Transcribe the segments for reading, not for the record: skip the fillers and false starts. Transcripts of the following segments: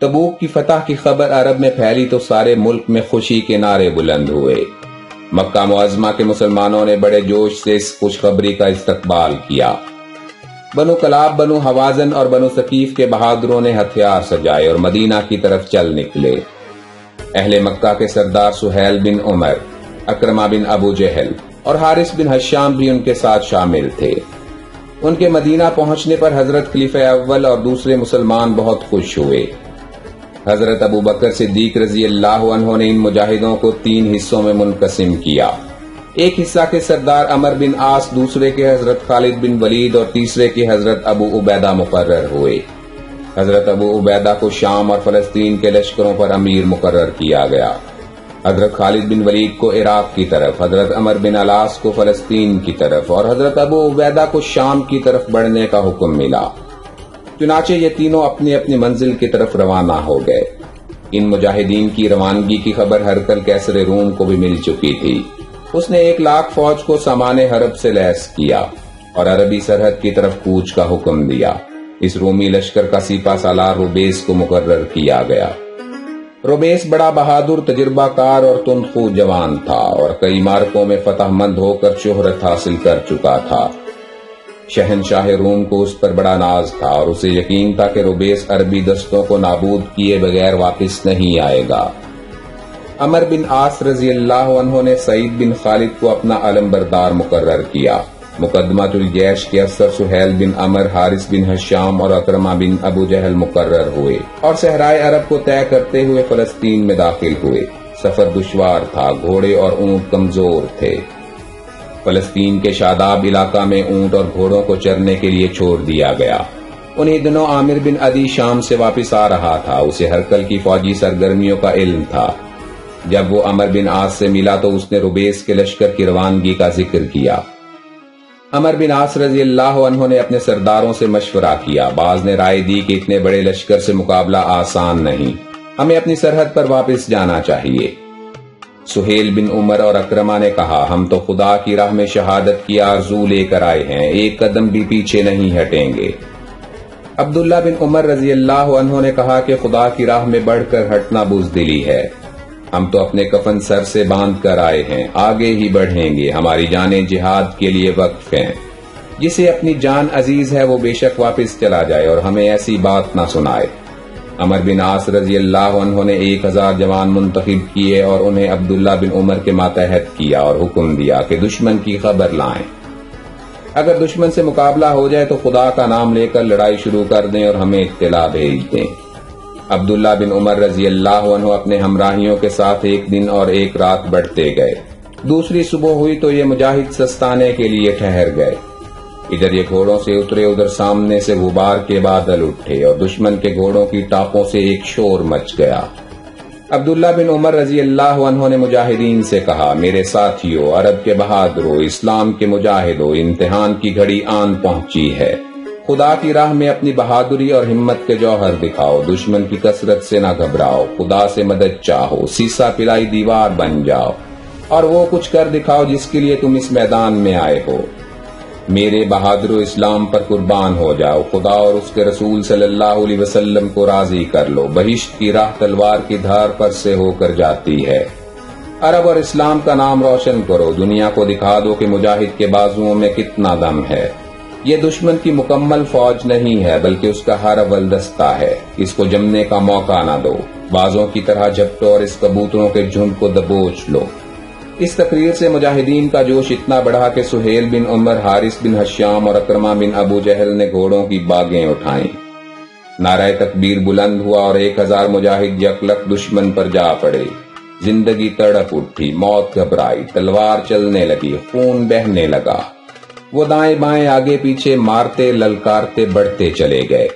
تبوک کی فتح کی خبر عرب میں پھیلی تو سارے ملک میں خوشی کے نعرے بلند ہوئے۔ مکہ معظمہ کے مسلمانوں نے بڑے جوش سے اس خوشخبری کا استقبال کیا۔ بنو کلاب، بنو حوازن اور بنو ثقیف کے بہادروں نے ہتھیار سجائے اور مدینہ کی طرف چل نکلے۔ اہل مکہ کے سردار سہیل بن عمر، اکرمہ بن ابو جہل اور حارث بن حشام بھی ان کے ساتھ شامل تھے۔ ان کے مدینہ پہنچنے پر حضرت خلیفہ اول اور دوسرے مسلمان بہت خوش ہوئے۔ حضرت ابو بکر صدیق رضی اللہ عنہ نے ان مجاہدوں کو 3 حصوں میں منقسم کیا۔ ایک حصہ کے سردار عمر بن عاص، دوسرے کے حضرت خالد بن ولید اور تیسرے کے حضرت ابو عبیدہ مقرر ہوئے۔ حضرت ابو عبیدہ کو شام اور فلسطین کے لشکروں پر امیر مقرر کیا گیا۔ حضرت خالد بن ولید کو عراق کی طرف، حضرت عمر بن العاص کو فلسطین کی طرف اور حضرت ابو عبیدہ کو شام کی طرف بڑھنے کا حکم ملا۔ چنانچہ یہ تینوں اپنی اپنی منزل کی طرف روانہ ہو گئے۔ ان مجاہدین کی روانگی کی خبر ہرقل کیسر روم کو بھی مل چکی تھی۔ اس نے 1 لاکھ فوج کو سامان حرب سے لیس کیا اور عربی سرحد کی طرف کوچ کا حکم دیا۔ اس رومی لشکر کا سپہ سالار روبیس کو مقرر کیا گیا۔ روبیس بڑا بہادر، تجربہ کار اور تندخو جوان تھا اور کئی معرکوں میں فتح مند ہو کر شہرت حاصل کر چکا تھا۔ شہنشاہ روم کو اس پر بڑا ناز تھا اور اسے یقین تھا کہ روبیس عربی دستوں کو نابود کیے بغیر واپس نہیں آئے گا۔ عمر بن عاص رضی اللہ عنہ نے سعید بن خالد کو اپنا علمبردار مقرر کیا۔ مقدمۃ الجیش کے افسر سہیل بن عمر، حارث بن حشام اور اکرمہ بن ابو جہل مقرر ہوئے اور صحرائے عرب کو طے کرتے ہوئے فلسطین میں داخل ہوئے۔ سفر دشوار تھا، گھوڑے اور اونٹ کمزور تھے۔ فلسطین کے شاداب علاقہ میں اونٹ اور گھوڑوں کو چرنے کے لیے چھوڑ دیا گیا۔ انہی دنوں عامر بن عدی شام سے واپس آ رہا تھا۔ اسے ہرقل کی فوجی سرگرمیوں کا علم تھا۔ جب وہ عمر بن عاص سے ملا تو اس نے روبیس کے لشکر کی روانگی کا ذکر کیا۔ عمر بن عاص رضی اللہ عنہ نے اپنے سرداروں سے مشورہ کیا۔ بعض نے رائے دی کہ اتنے بڑے لشکر سے مقابلہ آسان نہیں، ہمیں اپنی سرحد پر واپس جانا چاہیے۔ سہیل بن عمر اور اکرمہ نے کہا، ہم تو خدا کی راہ میں شہادت کی آرزو لے کر آئے ہیں، 1 قدم بھی پیچھے نہیں ہٹیں گے۔ عبداللہ بن عمر رضی اللہ عنہ نے کہا کہ خدا کی راہ میں بڑھ کر ہٹنا بزدلی ہے، ہم تو اپنے کفن سر سے باندھ کر آئے ہیں، آگے ہی بڑھیں گے، ہماری جانیں جہاد کے لیے وقف ہیں۔ جسے اپنی جان عزیز ہے وہ بے شک واپس چلا جائے اور ہمیں ایسی بات نہ سنائے۔ عمر بن عاص رضی اللہ عنہ نے 1000 جوان منتخب کیے اور انہیں عبداللہ بن عمر کے ماتحت کیا اور حکم دیا کہ دشمن کی خبر لائیں۔ اگر دشمن سے مقابلہ ہو جائے تو خدا کا نام لے کر لڑائی شروع کر دیں اور ہمیں اطلاع بھیج دیں۔ عبداللہ بن عمر رضی اللہ عنہ اپنے ہمراہیوں کے ساتھ 1 دن اور 1 رات بڑھتے گئے۔ دوسری صبح ہوئی تو یہ مجاہد سستانے کے لیے ٹھہر گئے۔ ادھر یہ گھوڑوں سے اترے، ادھر سامنے سے غبار کے بادل اٹھے اور دشمن کے گھوڑوں کی ٹاپوں سے ایک شور مچ گیا۔ عبداللہ بن عمر رضی اللہ عنہ نے مجاہدین سے کہا، میرے ساتھیو، عرب کے بہادروں، اسلام کے مجاہدوں، امتحان کی گھڑی آن پہنچی ہے۔ خدا کی راہ میں اپنی بہادری اور ہمت کے جوہر دکھاؤ، دشمن کی کثرت سے نہ گھبراؤ، خدا سے مدد چاہو، سیسا پلائی دیوار بن جاؤ اور وہ کچھ کر دکھاؤ جس کے لیے تم اس میدان میں آئے ہو۔ میرے بہادر و اسلام پر قربان ہو جاؤ، خدا اور اس کے رسول صلی اللہ علیہ وسلم کو راضی کر لو، بہشت کی راہ تلوار کی دھار پر سے ہو کر جاتی ہے۔ عرب اور اسلام کا نام روشن کرو، دنیا کو دکھا دو کہ مجاہد کے بازوؤں میں کتنا دم ہے۔ یہ دشمن کی مکمل فوج نہیں ہے بلکہ اس کا ہر اول دستہ ہے، اس کو جمنے کا موقع نہ دو، بازوں کی طرح جھپٹو اور اس کبوتروں کے جھنڈ کو دبوچ لو۔ اس تقریر سے مجاہدین کا جوش اتنا بڑھا کہ سہیل بن عمر، حارث بن حشام اور اکرمہ بن ابو جہل نے گھوڑوں کی باگیں اٹھائیں۔ نعرہ تکبیر بلند ہوا اور 1000 مجاہد یکلک دشمن پر جا پڑے۔ زندگی تڑپ اٹھی، موت گھبرائی، تلوار چلنے لگی، خون بہنے لگا۔ وہ دائیں بائیں آگے پیچھے مارتے للکارتے بڑھتے چلے گئے۔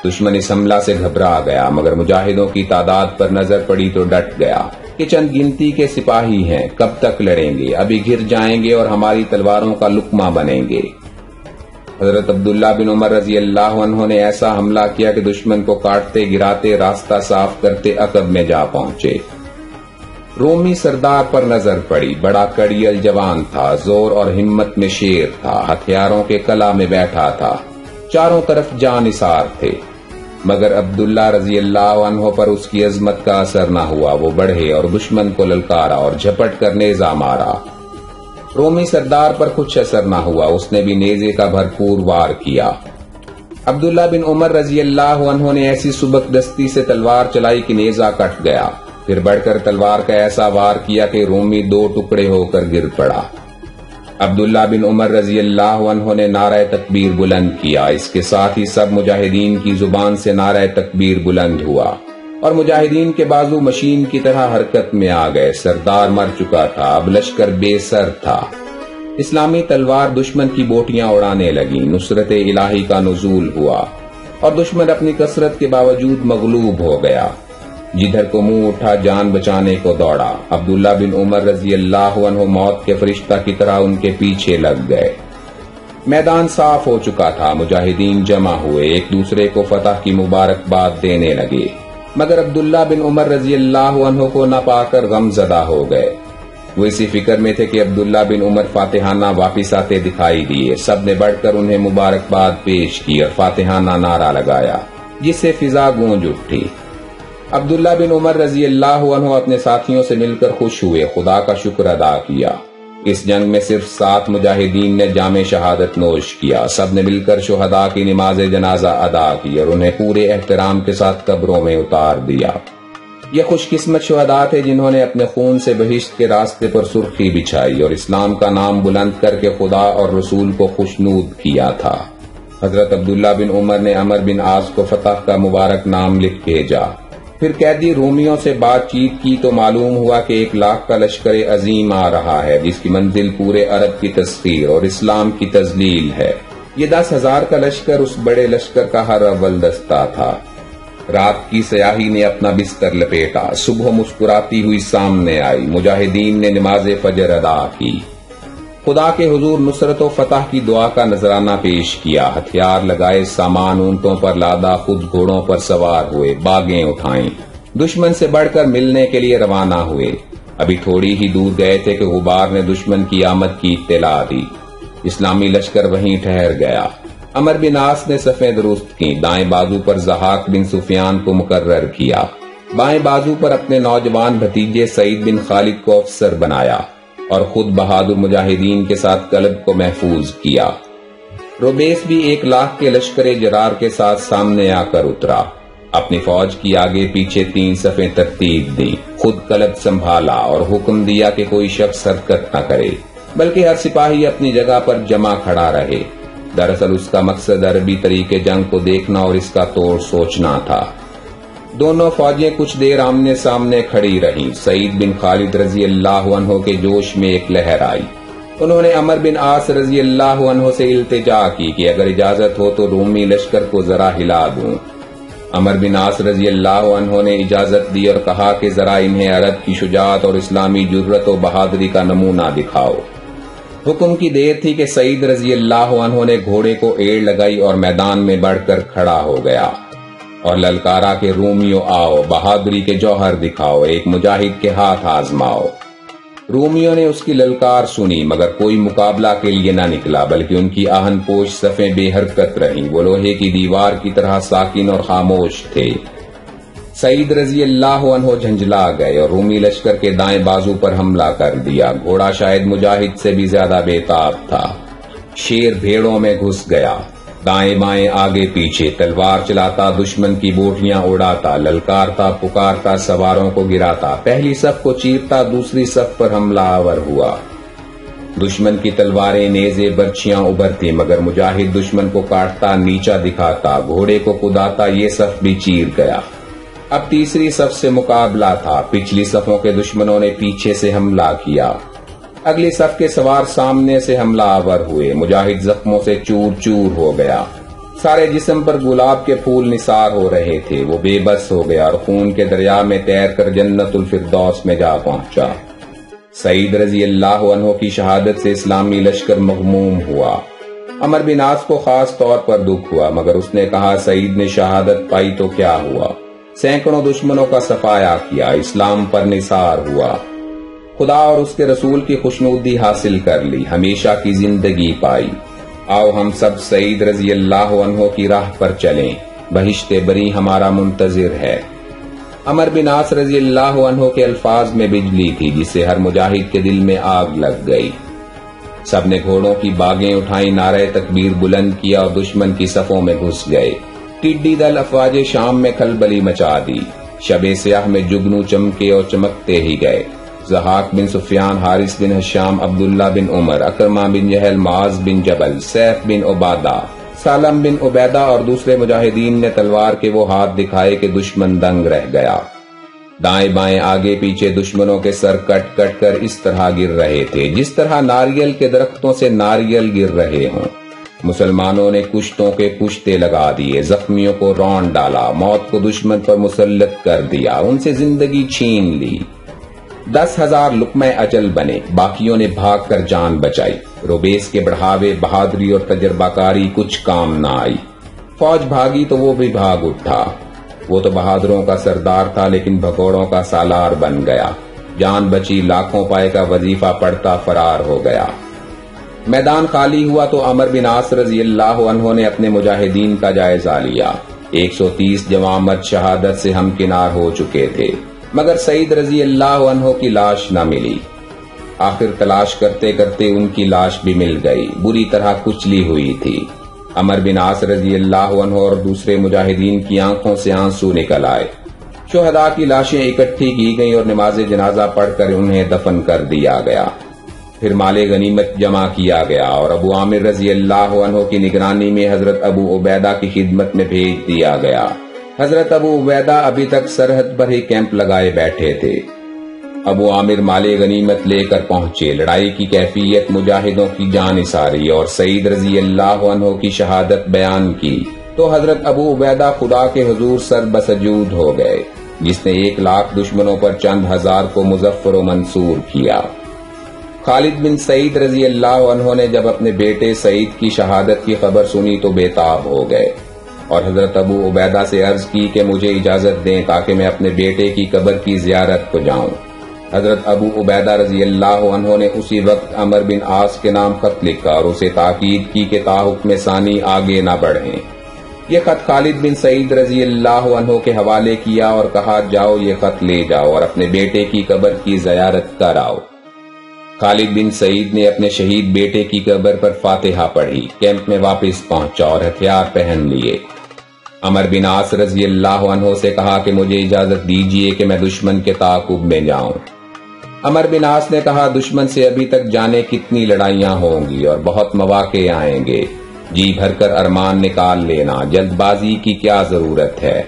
دشمن اس حملہ سے گھبرا گیا، مگر مجاہدوں کی تعداد پر نظر پڑی تو ڈٹ گیا کہ چند گنتی کے سپاہی ہیں، کب تک لڑیں گے، ابھی گر جائیں گے اور ہماری تلواروں کا لقمہ بنیں گے۔ حضرت عبداللہ بن عمر رضی اللہ عنہ نے ایسا حملہ کیا کہ دشمن کو کاٹتے گراتے راستہ صاف کرتے عقب میں جا پہنچے۔ رومی سردار پر نظر پڑی، بڑا کڑیل جوان تھا، زور اور ہمت میں شیر تھا، ہتھیاروں کے کلا میں بیٹھا تھا، چاروں طرف جاں نثار تھے۔ مگر عبداللہ رضی اللہ عنہ پر اس کی عظمت کا اثر نہ ہوا. وہ بڑھے اور دشمن کو للکارا اور جھپٹ کر نیزہ مارا. رومی سردار پر کچھ اثر نہ ہوا. اس نے بھی نیزے کا بھرپور وار کیا. عبداللہ بن عمر رضی اللہ عنہ نے ایسی سبک دستی سے تلوار چلائی کہ نیزہ کٹ گیا. پھر بڑھ کر تلوار کا ایسا وار کیا کہ رومی 2 ٹکڑے ہو کر گر پڑا. عبداللہ بن عمر رضی اللہ عنہ نے نعرہ تکبیر بلند کیا. اس کے ساتھ ہی سب مجاہدین کی زبان سے نعرہ تکبیر بلند ہوا اور مجاہدین کے بازو مشین کی طرح حرکت میں آ گئے. سردار مر چکا تھا، اب لشکر بے سر تھا. اسلامی تلوار دشمن کی بوٹیاں اڑانے لگی. نصرت الہی کا نزول ہوا اور دشمن اپنی کثرت کے باوجود مغلوب ہو گیا. جدھر کو منہ اٹھا جان بچانے کو دوڑا. عبداللہ بن عمر رضی اللہ عنہ موت کے فرشتہ کی طرح ان کے پیچھے لگ گئے. میدان صاف ہو چکا تھا. مجاہدین جمع ہوئے، ایک دوسرے کو فتح کی مبارکباد دینے لگے. مگر عبداللہ بن عمر رضی اللہ عنہ کو نہ پا کر غم زدہ ہو گئے. وہ اسی فکر میں تھے کہ عبداللہ بن عمر فاتحانہ واپس آتے دکھائی دیے. سب نے بڑھ کر انہیں مبارکباد پیش کی اور فاتحانہ نعرہ لگایا جس سے فضا گونج اٹھی. عبداللہ بن عمر رضی اللہ عنہ اپنے ساتھیوں سے مل کر خوش ہوئے، خدا کا شکر ادا کیا. اس جنگ میں صرف 7 مجاہدین نے جام شہادت نوش کیا. سب نے مل کر شہداء کی نماز جنازہ ادا کی اور انہیں پورے احترام کے ساتھ قبروں میں اتار دیا. یہ خوش قسمت شہداء تھے جنہوں نے اپنے خون سے بہشت کے راستے پر سرخی بچھائی اور اسلام کا نام بلند کر کے خدا اور رسول کو خوشنود کیا تھا. حضرت عبداللہ بن عمر نے عمر بن عاص کو فتح کا مبارک نام لکھ بھیجا. پھر قیدی رومیوں سے بات چیت کی تو معلوم ہوا کہ 1 لاکھ کا لشکر عظیم آ رہا ہے جس کی منزل پورے عرب کی تسخیر اور اسلام کی تذلیل ہے. یہ 10,000 کا لشکر اس بڑے لشکر کا ہر اول دستہ تھا. رات کی سیاہی نے اپنا بستر لپیٹا. صبح مسکراتی ہوئی سامنے آئی. مجاہدین نے نماز فجر ادا کی. خدا کے حضور نصرت و فتح کی دعا کا نذرانہ پیش کیا. ہتھیار لگائے، سامان اونٹوں پر لادا، خود گھوڑوں پر سوار ہوئے، باغیں اٹھائیں. دشمن سے بڑھ کر ملنے کے لیے روانہ ہوئے. ابھی تھوڑی ہی دور گئے تھے کہ غبار نے دشمن کی آمد کی اطلاع دی. اسلامی لشکر وہیں ٹھہر گیا. عمر بن عاص نے صفیں درست کی. دائیں بازو پر ضحاک بن سفیان کو مقرر کیا. بائیں بازو پر اپنے نوجوان بھتیجے سعید بن خالد کو افسر بنایا اور خود بہادر مجاہدین کے ساتھ قلب کو محفوظ کیا. روبیس بھی 1 لاکھ کے لشکر جرار کے ساتھ سامنے آ کر اترا. اپنی فوج کی آگے پیچھے 3 صفیں ترتیب دی. خود قلب سنبھالا اور حکم دیا کہ کوئی شخص حرکت نہ کرے بلکہ ہر سپاہی اپنی جگہ پر جمع کھڑا رہے. دراصل اس کا مقصد عربی طریقے جنگ کو دیکھنا اور اس کا توڑ سوچنا تھا. دونوں فوجیں کچھ دیر آمنے سامنے کھڑی رہیں. سعید بن خالد رضی اللہ عنہ کے جوش میں ایک لہر آئی. انہوں نے عمر بن عاص رضی اللہ عنہ سے التجا کی کہ اگر اجازت ہو تو رومی لشکر کو ذرا ہلا دوں. عمر بن عاص رضی اللہ عنہ نے اجازت دی اور کہا کہ ذرا انہیں عرب کی شجاعت اور اسلامی جرت و بہادری کا نمونہ دکھاؤ. حکم کی دیر تھی کہ سعید رضی اللہ عنہ نے گھوڑے کو ایڑ لگائی اور میدان میں بڑھ کر کھڑا ہو گیا اور للکارا کہ رومیوں آؤ، بہادری کے جوہر دکھاؤ، ایک مجاہد کے ہاتھ آزماؤ. رومیوں نے اس کی للکار سنی مگر کوئی مقابلہ کے لیے نہ نکلا بلکہ ان کی آہن پوش صفیں بے حرکت رہیں. وہ لوہے کی دیوار کی طرح ساکن اور خاموش تھے. سعید رضی اللہ عنہ جھنجلا گئے اور رومی لشکر کے دائیں بازو پر حملہ کر دیا. گھوڑا شاید مجاہد سے بھی زیادہ بےتاب تھا. شیر بھیڑوں میں گھس گیا. دائیں بائیں آگے پیچھے تلوار چلاتا، دشمن کی بوٹیاں اڑاتا، للکارتا، پکارتا، سواروں کو گراتا. پہلی صف کو چیرتا، دوسری صف پر حملہ آور ہوا. دشمن کی تلواریں، نیزے، برچھیاں ابھرتی مگر مجاہد دشمن کو کاٹتا، نیچا دکھاتا، گھوڑے کو کوداتا. یہ صف بھی چیر گیا. اب تیسری صف سے مقابلہ تھا. پچھلی صفوں کے دشمنوں نے پیچھے سے حملہ کیا. اگلی صف کے سوار سامنے سے حملہ آور ہوئے. مجاہد زخموں سے چور چور ہو گیا. سارے جسم پر گلاب کے پھول نثار ہو رہے تھے. وہ بے بس ہو گیا اور خون کے دریا میں تیر کر جنت الفردوس میں جا پہنچا. سعید رضی اللہ عنہ کی شہادت سے اسلامی لشکر مغموم ہوا. عمر بن عاص کو خاص طور پر دکھ ہوا مگر اس نے کہا سعید نے شہادت پائی تو کیا ہوا. سینکڑوں دشمنوں کا صفایا کیا. اسلام پر نثار ہوا. خدا اور اس کے رسول کی خوشنودی حاصل کر لی. ہمیشہ کی زندگی پائی. آؤ ہم سب سعید رضی اللہ عنہ کی راہ پر چلیں. بہشت بری ہمارا منتظر ہے۔ عمر بن عاص رضی اللہ عنہ کے الفاظ میں بجلی تھی جس سے ہر مجاہد کے دل میں آگ لگ گئی۔ سب نے گھوڑوں کی باگیں اٹھائیں، نعرہ تکبیر بلند کیا اور دشمن کی صفوں میں گھس گئے۔ ٹڈی دل افواج شام میں کھلبلی مچا دی۔ شب سیاہ میں جگنو چمکے اور چمکتے ہی گئے۔ ضحاک بن سفیان، حارث بن حشام، عبداللہ بن عمر، اکرمہ بن جہل، معاذ بن جبل، سیف بن عبادہ، سالم بن عبیدہ اور دوسرے مجاہدین نے تلوار کے وہ ہاتھ دکھائے کہ دشمن دنگ رہ گیا۔ دائیں بائیں آگے پیچھے دشمنوں کے سر کٹ کٹ کر اس طرح گر رہے تھے جس طرح ناریل کے درختوں سے ناریل گر رہے ہوں۔ مسلمانوں نے کشتوں کے کشتے لگا دیے، زخمیوں کو رون ڈالا، موت کو دشمن پر مسلط کر دیا، ان سے زندگی چھین لی۔ 10,000 لقمہ اجل بنے، باقیوں نے بھاگ کر جان بچائی۔ روبیس کے بڑھاوے، بہادری اور تجربہ کاری کچھ کام نہ آئی۔ فوج بھاگی تو وہ بھی بھاگ اٹھا۔ وہ تو بہادروں کا سردار تھا لیکن بھگوڑوں کا سالار بن گیا۔ جان بچی، لاکھوں پائے کا وظیفہ پڑھتا فرار ہو گیا۔ میدان خالی ہوا تو عمر بن عاص رضی اللہ عنہ نے اپنے مجاہدین کا جائزہ لیا۔ 130 جواں مرد شہادت سے ہمکنار ہو چکے تھے مگر سعید رضی اللہ عنہ کی لاش نہ ملی۔ آخر تلاش کرتے کرتے ان کی لاش بھی مل گئی، بری طرح کچلی ہوئی تھی۔ عمر بن عاص رضی اللہ عنہ اور دوسرے مجاہدین کی آنکھوں سے آنسو نکل آئے۔ شہداء کی لاشیں اکٹھی کی گئیں اور نماز جنازہ پڑھ کر انہیں دفن کر دیا گیا۔ پھر مال غنیمت جمع کیا گیا اور ابو عامر رضی اللہ عنہ کی نگرانی میں حضرت ابو عبیدہ کی خدمت میں بھیج دیا گیا۔ حضرت ابو عبیدہ ابھی تک سرحد پر ہی کیمپ لگائے بیٹھے تھے۔ ابو عامر مال غنیمت لے کر پہنچے، لڑائی کی کیفیت، مجاہدوں کی جان نثاری اور سعید رضی اللہ عنہ کی شہادت بیان کی تو حضرت ابو عبیدہ خدا کے حضور سر بسجود ہو گئے جس نے 1,00,000 دشمنوں پر چند ہزار کو مظفر و منصور کیا۔ خالد بن سعید رضی اللہ عنہ نے جب اپنے بیٹے سعید کی شہادت کی خبر سنی تو بے تاب ہو گئے اور حضرت ابو عبیدہ سے عرض کی کہ مجھے اجازت دیں تاکہ میں اپنے بیٹے کی قبر کی زیارت کو جاؤں۔ حضرت ابو عبیدہ رضی اللہ عنہ نے اسی وقت عمر بن عاص کے نام خط لکھا اور اسے تاکید کی کہ تا حکم ثانی آگے نہ بڑھیں۔ یہ خط خالد بن سعید رضی اللہ عنہ کے حوالے کیا اور کہا جاؤ یہ خط لے جاؤ اور اپنے بیٹے کی قبر کی زیارت کراؤ۔ خالد بن سعید نے اپنے شہید بیٹے کی قبر پر فاتحہ پڑھی، کیمپ میں واپس پہنچا اور ہتھیار پہن لیے۔ عمر بن عاص رضی اللہ عنہ سے کہا کہ مجھے اجازت دیجیے کہ میں دشمن کے تعاقب میں جاؤں۔ عمر بن عاص نے کہا دشمن سے ابھی تک جانے کتنی لڑائیاں ہوں گی اور بہت مواقع آئیں گے، جی بھر کر ارمان نکال لینا، جلد بازی کی کیا ضرورت ہے۔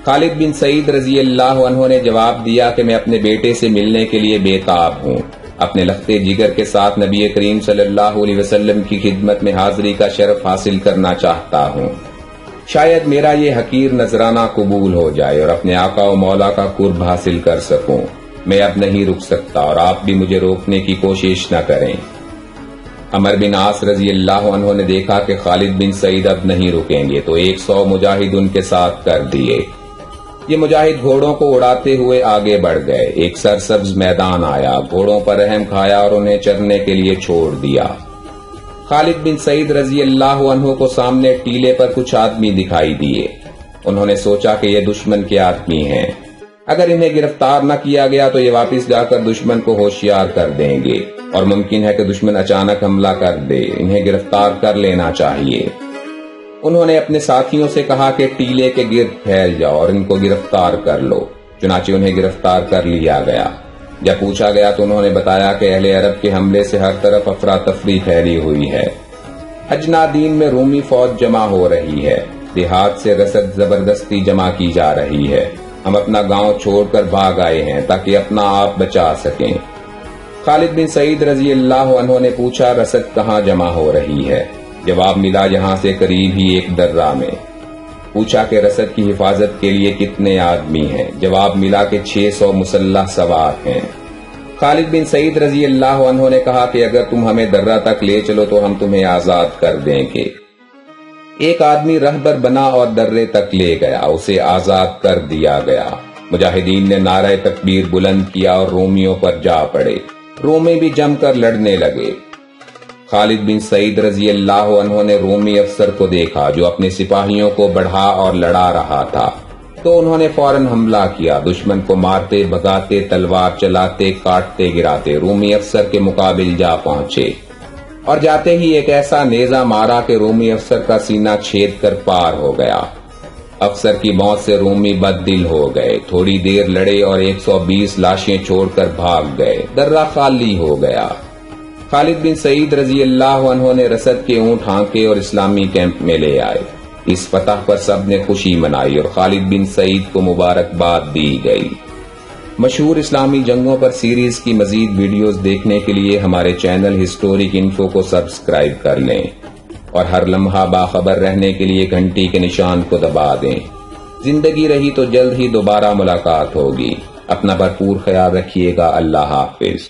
خالد بن سعید رضی اللہ عنہ نے جواب دیا کہ میں اپنے بیٹے سے ملنے کے لیے بے تاب ہوں، اپنے لختے جگر کے ساتھ نبی کریم صلی اللہ علیہ وسلم کی خدمت میں حاضری کا شرف حاصل کرنا چاہتا ہوں۔ شاید میرا یہ حقیر نذرانہ قبول ہو جائے اور اپنے آقا و مولا کا قرب حاصل کر سکوں۔ میں اب نہیں رک سکتا اور آپ بھی مجھے روکنے کی کوشش نہ کریں۔ عمر بن عاص رضی اللہ عنہ نے دیکھا کہ خالد بن سعید اب نہیں رکیں گے تو 100 مجاہد ان کے ساتھ کر دیے۔ یہ مجاہد گھوڑوں کو اڑاتے ہوئے آگے بڑھ گئے۔ ایک سرسبز میدان آیا، گھوڑوں پر رحم کھایا اور انہیں چرنے کے لیے چھوڑ دیا۔ خالد بن سعید رضی اللہ عنہ کو سامنے ٹیلے پر کچھ آدمی دکھائی دیے۔ انہوں نے سوچا کہ یہ دشمن کے آدمی ہیں، اگر انہیں گرفتار نہ کیا گیا تو یہ واپس جا کر دشمن کو ہوشیار کر دیں گے اور ممکن ہے کہ دشمن اچانک حملہ کر دے، انہیں گرفتار کر لینا چاہیے۔ انہوں نے اپنے ساتھیوں سے کہا کہ ٹیلے کے گرد پھیل جاؤ اور ان کو گرفتار کر لو، چنانچہ انہیں گرفتار کر لیا گیا۔ جب پوچھا گیا تو انہوں نے بتایا کہ اہل عرب کے حملے سے ہر طرف افراتفری پھیلی ہوئی ہے، اجنادین میں رومی فوج جمع ہو رہی ہے، دیہات سے رسد زبردستی جمع کی جا رہی ہے، ہم اپنا گاؤں چھوڑ کر بھاگ آئے ہیں تاکہ اپنا آپ بچا سکیں۔ خالد بن سعید رضی اللہ عنہ نے پوچھا رسد کہاں جمع ہو رہی ہے؟ جواب ملا یہاں سے قریب ہی ایک درہ میں۔ پوچھا کہ رسد کی حفاظت کے لیے کتنے آدمی ہیں؟ جواب ملا کہ 600 مسلح سوار ہیں۔ خالد بن سعید رضی اللہ عنہ نے کہا کہ اگر تم ہمیں درہ تک لے چلو تو ہم تمہیں آزاد کر دیں گے۔ ایک آدمی رہبر بنا اور درے تک لے گیا، اسے آزاد کر دیا گیا۔ مجاہدین نے نعرہ تکبیر بلند کیا اور رومیوں پر جا پڑے، رومی بھی جم کر لڑنے لگے۔ خالد بن سعید رضی اللہ عنہ نے رومی افسر کو دیکھا جو اپنے سپاہیوں کو بڑھا اور لڑا رہا تھا، تو انہوں نے فوراً حملہ کیا، دشمن کو مارتے بھگاتے، تلوار چلاتے، کاٹتے گراتے رومی افسر کے مقابل جا پہنچے، اور جاتے ہی ایک ایسا نیزہ مارا کہ رومی افسر کا سینہ چھید کر پار ہو گیا۔ افسر کی موت سے رومی بد دل ہو گئے، تھوڑی دیر لڑے اور 120 لاشیں چھوڑ کر بھاگ گئے، درہ خالی ہو گیا۔ خالد بن سعید رضی اللہ عنہ نے رسد کے اونٹ ہانکے اور اسلامی کیمپ میں لے آئے۔ اس فتح پر سب نے خوشی منائی اور خالد بن سعید کو مبارکباد دی گئی۔ مشہور اسلامی جنگوں پر سیریز کی مزید ویڈیوز دیکھنے کے لیے ہمارے چینل ہسٹورک انفو کو سبسکرائب کر لیں اور ہر لمحہ باخبر رہنے کے لیے گھنٹی کے نشان کو دبا دیں۔ زندگی رہی تو جلد ہی دوبارہ ملاقات ہوگی۔ اپنا بھرپور خیال رکھیے گا۔ اللہ حافظ۔